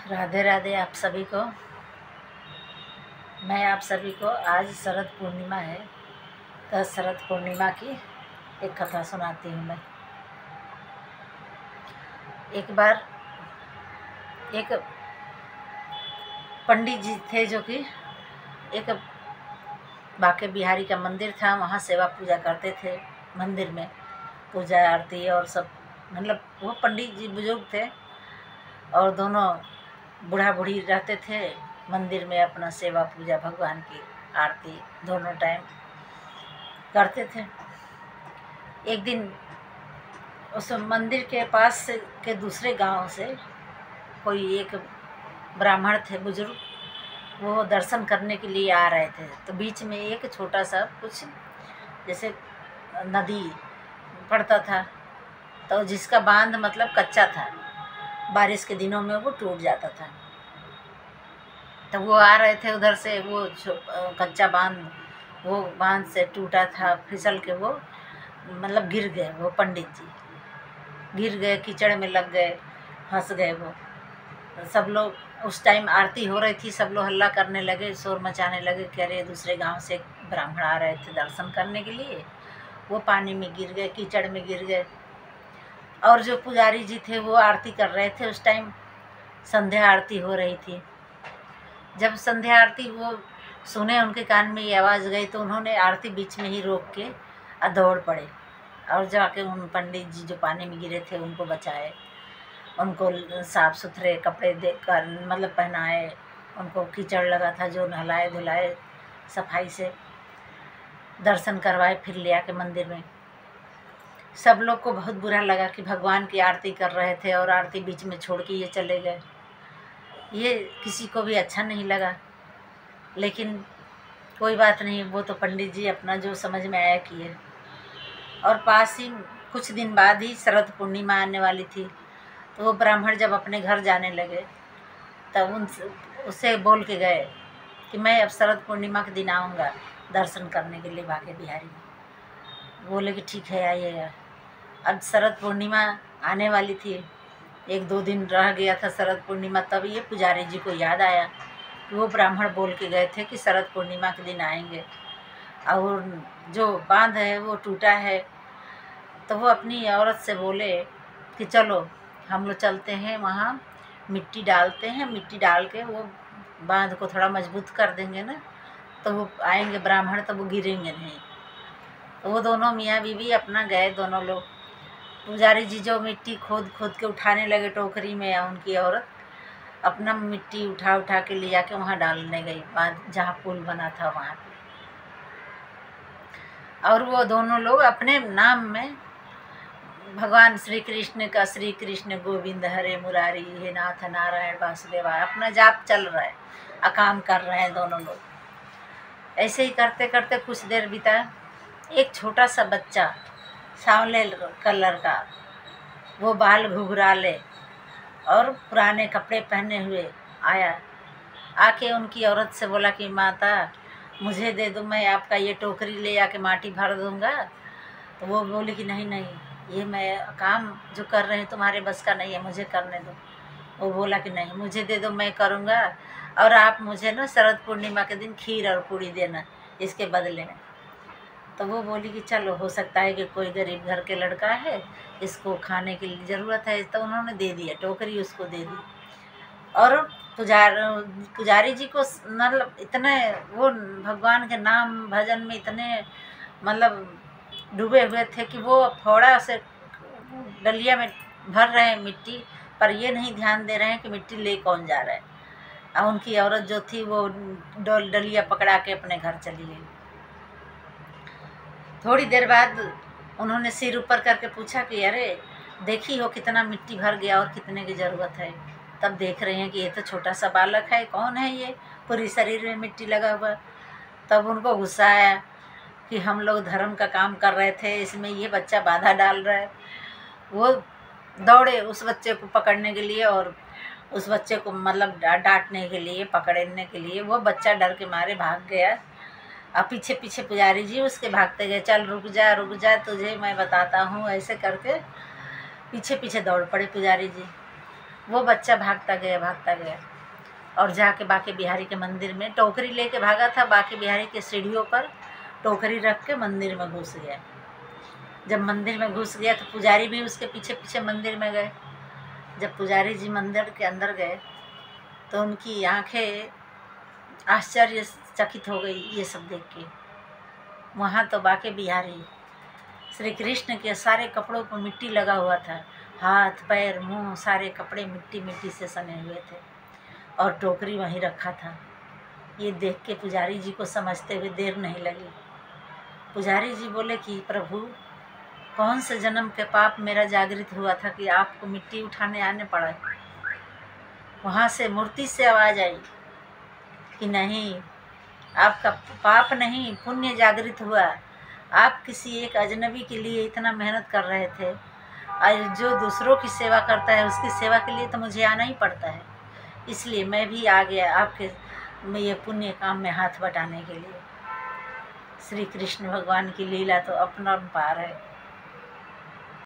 राधे राधे आप सभी को। मैं आप सभी को आज शरद पूर्णिमा है तो शरद पूर्णिमा की एक कथा सुनाती हूँ। मैं एक बार एक पंडित जी थे जो कि एक बांके बिहारी का मंदिर था, वहाँ सेवा पूजा करते थे। मंदिर में पूजा आरती और सब, मतलब वो पंडित जी बुजुर्ग थे और दोनों बूढ़ा बूढ़ी रहते थे मंदिर में, अपना सेवा पूजा भगवान की आरती दोनों टाइम करते थे। एक दिन उस मंदिर के पास के दूसरे गांव से कोई एक ब्राह्मण थे बुजुर्ग, वो दर्शन करने के लिए आ रहे थे। तो बीच में एक छोटा सा कुछ जैसे नदी पड़ता था, तो जिसका बांध मतलब कच्चा था, बारिश के दिनों में वो टूट जाता था। तो वो आ रहे थे उधर से, वो कच्चा बांध, वो बांध से टूटा था, फिसल के वो मतलब गिर गए। वो पंडित जी गिर गए, कीचड़ में लग गए, फंस गए। वो सब लोग, उस टाइम आरती हो रही थी, सब लोग हल्ला करने लगे, शोर मचाने लगे कि अरे दूसरे गांव से ब्राह्मण आ रहे थे दर्शन करने के लिए, वो पानी में गिर गए, कीचड़ में गिर गए। और जो पुजारी जी थे वो आरती कर रहे थे। उस टाइम संध्या आरती हो रही थी। जब संध्या आरती वो सुने, उनके कान में ये आवाज़ गई, तो उन्होंने आरती बीच में ही रोक के दौड़ पड़े और जाके उन पंडित जी जो पानी में गिरे थे उनको बचाए, उनको साफ़ सुथरे कपड़े देकर मतलब पहनाए, उनको कीचड़ लगा था जो नहलाए धुलाए, सफाई से दर्शन करवाए, फिर ले आके मंदिर में। सब लोग को बहुत बुरा लगा कि भगवान की आरती कर रहे थे और आरती बीच में छोड़ के ये चले गए। ये किसी को भी अच्छा नहीं लगा, लेकिन कोई बात नहीं, वो तो पंडित जी अपना जो समझ में आया किए। और पास ही कुछ दिन बाद ही शरद पूर्णिमा आने वाली थी। तो वो ब्राह्मण जब अपने घर जाने लगे तब उससे बोल के गए कि मैं अब शरद पूर्णिमा के दिन आऊँगा दर्शन करने के लिए बांके बिहारी में। बोले कि ठीक है आइएगा। अब शरद पूर्णिमा आने वाली थी, 1-2 दिन रह गया था शरद पूर्णिमा। तब ये पुजारी जी को याद आया कि वो ब्राह्मण बोल के गए थे कि शरद पूर्णिमा के दिन आएंगे और जो बांध है वो टूटा है। तो वो अपनी औरत से बोले कि चलो हम लोग चलते हैं, वहाँ मिट्टी डालते हैं, मिट्टी डाल के वो बांध को थोड़ा मजबूत कर देंगे ना, तो वो आएंगे ब्राह्मण, तो वो गिरेंगे नहीं। तो वो दोनों मियाँ बीवी अपना गए, दोनों लोग। पुजारी जी जो मिट्टी खोद खोद के उठाने लगे टोकरी में, या उनकी औरत अपना मिट्टी उठा उठा के ले जाके वहाँ डालने गई, बांध जहाँ पुल बना था वहाँ पे। और वो दोनों लोग अपने नाम में भगवान श्री कृष्ण का, श्री कृष्ण गोविंद हरे मुरारी हे नाथ नारायण वासुदेवा, अपना जाप चल रहा है, काम कर रहे हैं दोनों लोग। ऐसे ही करते करते कुछ देर बीता। एक छोटा सा बच्चा सांवले कलर का, वो बाल घुघराले और पुराने कपड़े पहने हुए आया, आके उनकी औरत से बोला कि माता मुझे दे दो, मैं आपका ये टोकरी ले आके माटी भर दूँगा। तो वो बोली कि नहीं नहीं, ये मैं काम जो कर रहे हैं तुम्हारे बस का नहीं है, मुझे करने दो। वो बोला कि नहीं मुझे दे दो, मैं करूँगा, और आप मुझे ना शरद पूर्णिमा के दिन खीर और पूड़ी देना इसके बदले में। तो वो बोली कि चलो, हो सकता है कि कोई गरीब घर के लड़का है, इसको खाने के लिए ज़रूरत है। तो उन्होंने दे दिया, टोकरी उसको दे दी। और पुजारी जी को मतलब इतने वो भगवान के नाम भजन में इतने मतलब डूबे हुए थे कि वो फोड़ा से डलिया में भर रहे हैं मिट्टी, पर ये नहीं ध्यान दे रहे हैं कि मिट्टी ले कौन जा रहा है। और उनकी औरत जो थी वो डलिया पकड़ा के अपने घर चली गई। थोड़ी देर बाद उन्होंने सिर ऊपर करके पूछा कि अरे देखी हो कितना मिट्टी भर गया और कितने की ज़रूरत है। तब देख रहे हैं कि ये तो छोटा सा बालक है, कौन है ये, पूरी शरीर में मिट्टी लगा हुआ। तब उनको गुस्सा आया कि हम लोग धर्म का काम कर रहे थे, इसमें ये बच्चा बाधा डाल रहा है। वो दौड़े उस बच्चे को पकड़ने के लिए और उस बच्चे को मतलब डांटने के लिए, पकड़ने के लिए। वो बच्चा डर के मारे भाग गया और पीछे पीछे पुजारी जी उसके भागते गए, चल रुक जा तुझे मैं बताता हूँ। ऐसे करके पीछे पीछे दौड़ पड़े पुजारी जी। वो बच्चा भागता गया और जाके बाके बिहारी के मंदिर में टोकरी लेके भागा था। बाके बिहारी के सीढ़ियों पर टोकरी रख के मंदिर में घुस गया। जब मंदिर में घुस गया तो पुजारी भी उसके पीछे पीछे मंदिर में गए। जब पुजारी जी मंदिर के अंदर गए तो उनकी आंखें आश्चर्यचकित हो गई ये सब देख के। वहाँ तो बाके बिहारी श्री कृष्ण के सारे कपड़ों पर मिट्टी लगा हुआ था। हाथ पैर मुंह सारे कपड़े मिट्टी मिट्टी से सने हुए थे और टोकरी वहीं रखा था। ये देख के पुजारी जी को समझते हुए देर नहीं लगी। पुजारी जी बोले कि प्रभु, कौन से जन्म के पाप मेरा जागृत हुआ था कि आपको मिट्टी उठाने आने पड़ा। वहाँ से मूर्ति से आवाज़ आई कि नहीं, आपका पाप नहीं पुण्य जागृत हुआ। आप किसी एक अजनबी के लिए इतना मेहनत कर रहे थे, और जो दूसरों की सेवा करता है उसकी सेवा के लिए तो मुझे आना ही पड़ता है, इसलिए मैं भी आ गया आपके ये पुण्य काम में हाथ बटाने के लिए। श्री कृष्ण भगवान की लीला तो अपरंपार है।